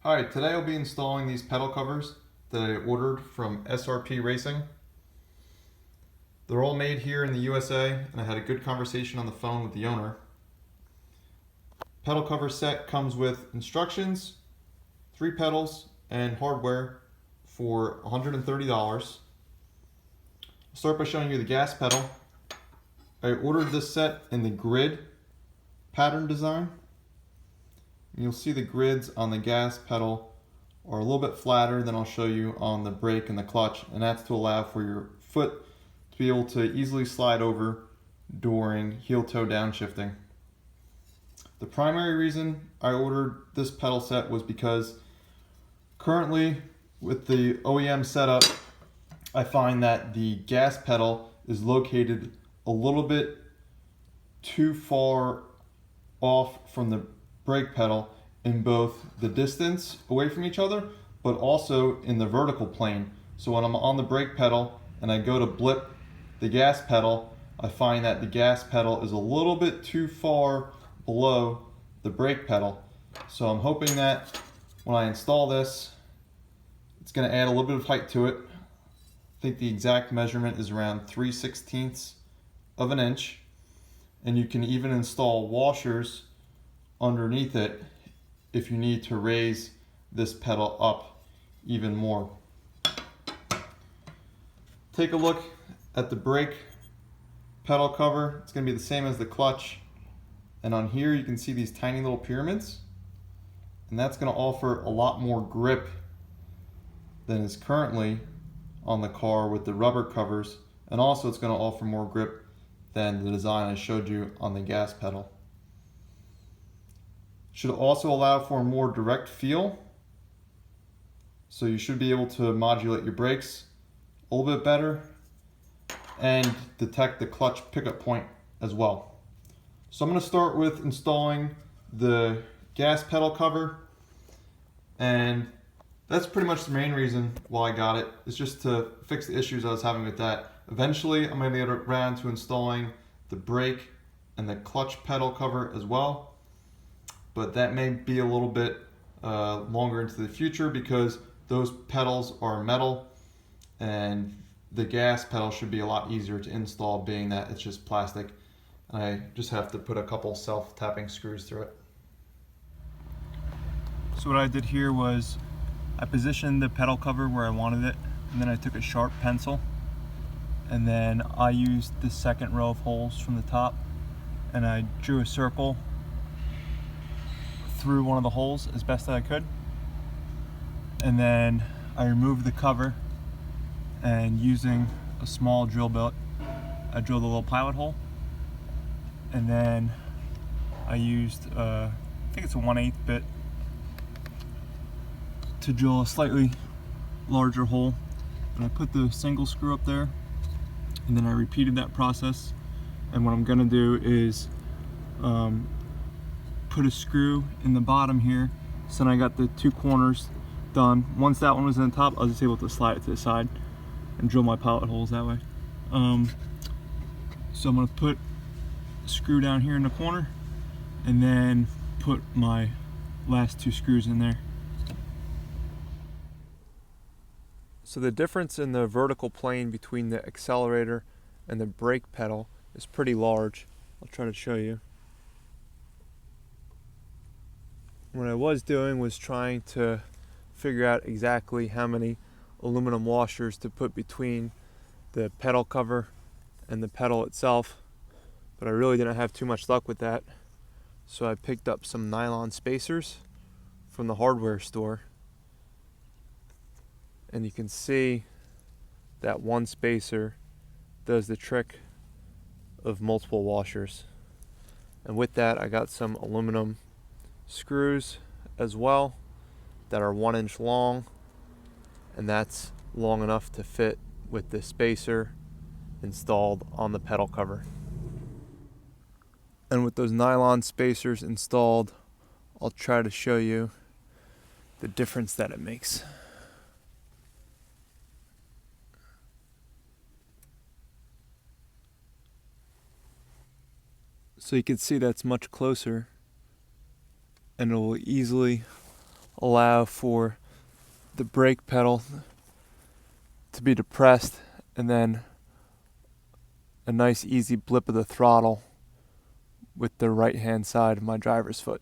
Alright, today I'll be installing these pedal covers that I ordered from SRPracing. They're all made here in the USA, and I had a good conversation on the phone with the owner. Pedal cover set comes with instructions, 3 pedals, and hardware for $130. I'll start by showing you the gas pedal. I ordered this set in the grid pattern design. You'll see the grids on the gas pedal are a little bit flatter than I'll show you on the brake and the clutch, and that's to allow for your foot to be able to easily slide over during heel-toe downshifting. The primary reason I ordered this pedal set was because currently with the OEM setup, I find that the gas pedal is located a little bit too far off from the brake pedal in both the distance away from each other, but also in the vertical plane. So when I'm on the brake pedal and I go to blip the gas pedal, I find that the gas pedal is a little bit too far below the brake pedal. So I'm hoping that when I install this, it's going to add a little bit of height to it. I think the exact measurement is around 3/16 of an inch, and you can even install washers underneath it if you need to raise this pedal up even more. Take a look at the brake pedal cover. It's going to be the same as the clutch, and on here you can see these tiny little pyramids, and that's going to offer a lot more grip than is currently on the car with the rubber covers, and also it's going to offer more grip than the design I showed you on the gas pedal. Should also allow for a more direct feel, so you should be able to modulate your brakes a little bit better and detect the clutch pickup point as well. So I'm going to start with installing the gas pedal cover, and that's pretty much the main reason why I got it. It's just to fix the issues I was having with that. Eventually I'm going to get around to installing the brake and the clutch pedal cover as well, but that may be a little bit longer into the future because those pedals are metal, and the gas pedal should be a lot easier to install, being that it's just plastic. I just have to put a couple self-tapping screws through it. So what I did here was I positioned the pedal cover where I wanted it, and then I took a sharp pencil, and then I used the second row of holes from the top, and I drew a circle through one of the holes as best that I could, and then I removed the cover, and using a small drill bit I drilled a little pilot hole, and then I used I think it's a 1/8 bit to drill a slightly larger hole, and I put the single screw up there, and then I repeated that process. And what I'm gonna do is put a screw in the bottom here, so then I got the 2 corners done. Once that one was in the top, I was just able to slide it to the side and drill my pilot holes that way. So I'm gonna put a screw down here in the corner, and then put my last 2 screws in there. So the difference in the vertical plane between the accelerator and the brake pedal is pretty large. I'll try to show you. What I was doing was trying to figure out exactly how many aluminum washers to put between the pedal cover and the pedal itself, but I really didn't have too much luck with that. So I picked up some nylon spacers from the hardware store, and you can see that one spacer does the trick of multiple washers. And with that, I got some aluminum screws as well that are 1 inch long, and that's long enough to fit with the spacer installed on the pedal cover. And with those nylon spacers installed, I'll try to show you the difference that it makes. So you can see that's much closer, and it will easily allow for the brake pedal to be depressed and then a nice easy blip of the throttle with the right hand side of my driver's foot.